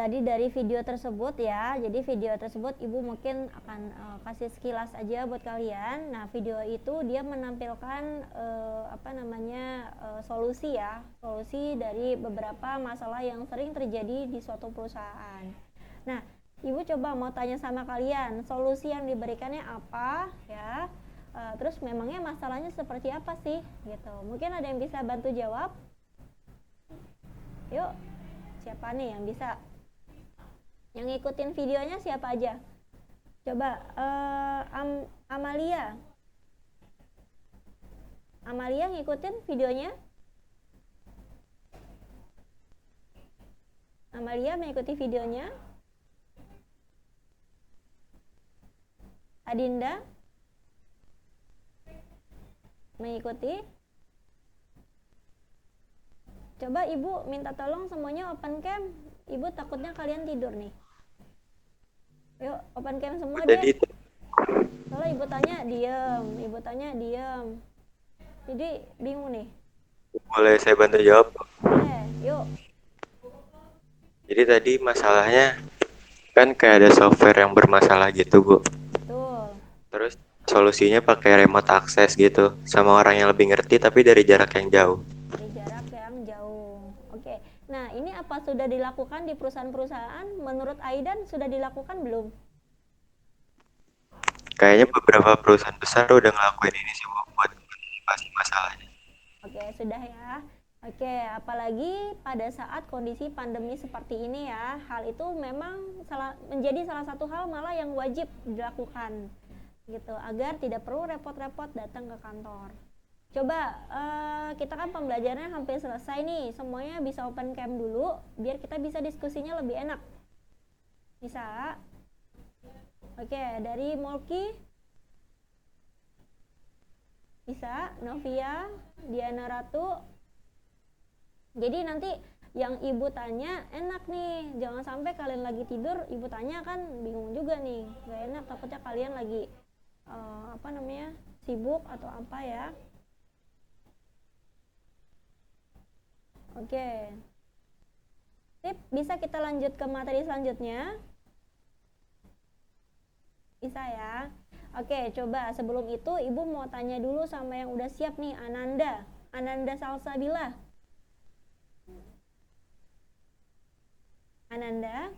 tadi dari video tersebut ya, jadi video tersebut ibu mungkin akan kasih sekilas aja buat kalian. Nah, video itu dia menampilkan solusi ya, solusi dari beberapa masalah yang sering terjadi di suatu perusahaan. Nah, ibu coba mau tanya sama kalian, solusi yang diberikannya apa ya, terus memangnya masalahnya seperti apa sih gitu. Mungkin ada yang bisa bantu jawab? Yuk, siapa nih yang bisa? Yang ngikutin videonya siapa aja? Coba Amalia. Amalia ngikutin videonya? Amalia mengikuti videonya? Adinda mengikuti? Coba ibu minta tolong semuanya open cam. Ibu takutnya kalian tidur nih. Yuk open cam semua deh. Soalnya ibu tanya diem. Jadi bingung nih. Boleh saya bantu jawab? Yuk. Jadi tadi masalahnya kan kayak ada software yang bermasalah gitu, Bu. Betul. Terus solusinya pakai remote access gitu, sama orang yang lebih ngerti tapi dari jarak yang jauh. Dari jarak yang jauh. Oke. Nah, ini apa sudah dilakukan di perusahaan-perusahaan? Menurut Aidan sudah dilakukan belum? Kayaknya beberapa perusahaan besar udah ngelakuin ini sih, Bu, buat mengatasi masalahnya. Oke, sudah ya. Oke, apalagi pada saat kondisi pandemi seperti ini ya, hal itu memang menjadi salah satu hal malah yang wajib dilakukan gitu, agar tidak perlu repot-repot datang ke kantor. Coba kita kan pembelajarannya hampir selesai nih, semuanya bisa open cam dulu biar kita bisa diskusinya lebih enak. Bisa? Oke, dari Molki bisa, Novia, Diana Ratu. Jadi nanti yang ibu tanya enak nih, jangan sampai kalian lagi tidur ibu tanya kan bingung juga nih, gak enak, takutnya kalian lagi sibuk atau apa ya. Oke, sip, bisa kita lanjut ke materi selanjutnya? Bisa ya. Oke, coba sebelum itu ibu mau tanya dulu sama yang udah siap nih, Ananda Salsabila. Ananda?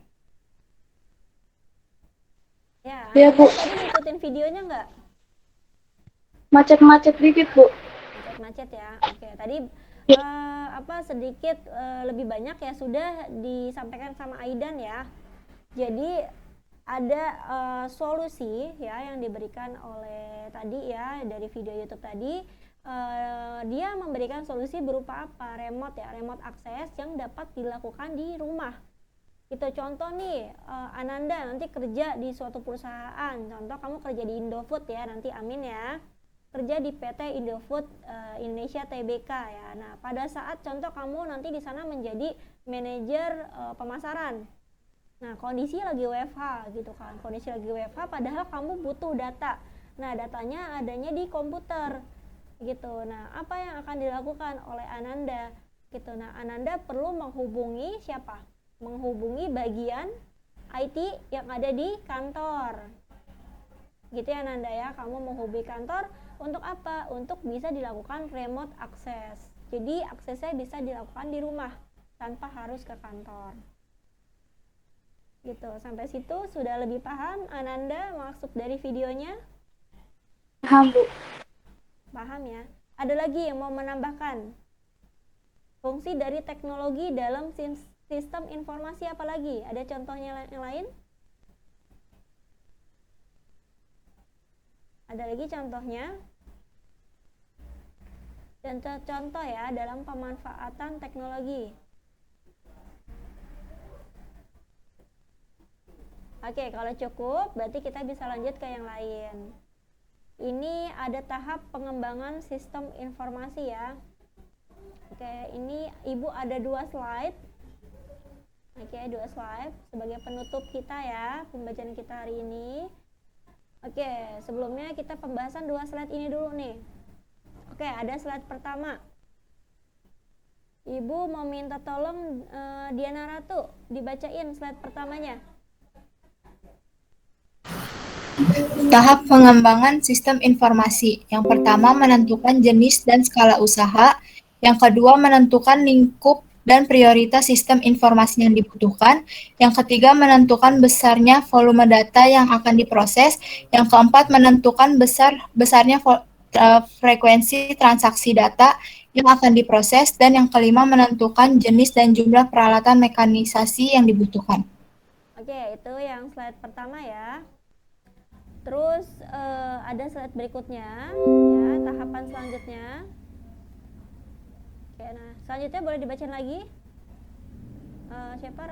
Ya, Bu. tadi ngikutin videonya nggak? Macet-macet dikit, Bu. Macet-macet ya. Oke, tadi sedikit lebih banyak ya sudah disampaikan sama Aidan ya. Jadi ada solusi ya yang diberikan oleh tadi ya dari video YouTube tadi. Dia memberikan solusi berupa apa? Remote akses yang dapat dilakukan di rumah. Itu contoh nih, Ananda nanti kerja di suatu perusahaan, contoh kamu kerja di Indofood ya, nanti amin ya, kerja di PT Indofood Indonesia Tbk ya. Nah, pada saat contoh kamu nanti di sana menjadi manajer pemasaran. Nah, kondisi lagi WFH gitu kan, padahal kamu butuh data. Nah, datanya adanya di komputer gitu. Nah, apa yang akan dilakukan oleh Ananda gitu. Nah, Ananda perlu menghubungi siapa? Menghubungi bagian IT yang ada di kantor. Gitu ya Nanda ya, kamu menghubungi kantor untuk apa? Untuk bisa dilakukan remote access. Jadi aksesnya bisa dilakukan di rumah tanpa harus ke kantor. Gitu, sampai situ sudah lebih paham Ananda maksud dari videonya? Paham, Bu. Paham ya? Ada lagi yang mau menambahkan? Fungsi dari teknologi dalam sistem informasi apa lagi? Ada contohnya yang lain? Ada lagi contohnya? Contoh ya dalam pemanfaatan teknologi. Oke, kalau cukup berarti kita bisa lanjut ke yang lain. Ini ada tahap pengembangan sistem informasi ya. Oke, ini ibu ada 2 slide. Oke, 2 slide sebagai penutup kita ya, pembacaan kita hari ini. Oke, sebelumnya kita pembahasan 2 slide ini dulu nih. Oke, ada slide pertama. Ibu mau minta tolong Diana Ratu dibacain slide pertamanya. Tahap pengembangan sistem informasi. Yang pertama menentukan jenis dan skala usaha. Yang kedua menentukan lingkup dan prioritas sistem informasi yang dibutuhkan. Yang ketiga menentukan besarnya volume data yang akan diproses. Yang keempat menentukan besarnya frekuensi transaksi data yang akan diproses. Dan yang kelima menentukan jenis dan jumlah peralatan mekanisasi yang dibutuhkan. Oke, itu yang slide pertama ya. Terus ada slide berikutnya, ya, tahapan selanjutnya. Oke, nah selanjutnya boleh dibacain lagi. Siapa?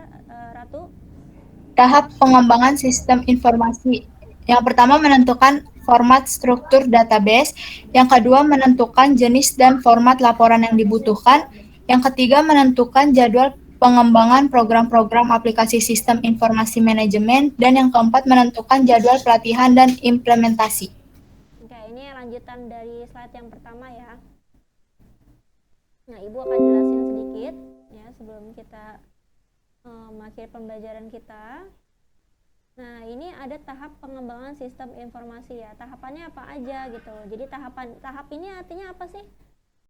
Ratu? Tahap pengembangan sistem informasi. Yang pertama menentukan format struktur database. Yang kedua menentukan jenis dan format laporan yang dibutuhkan. Yang ketiga menentukan jadwal pengembangan program-program aplikasi sistem informasi manajemen. Dan yang keempat menentukan jadwal pelatihan dan implementasi. Oke, ini lanjutan dari slide yang pertama ya. Nah, Ibu akan jelasin sedikit ya sebelum kita mengakhiri pembelajaran kita. Nah, ini ada tahap pengembangan sistem informasi ya. Tahapannya apa aja gitu. Jadi tahap ini artinya apa sih?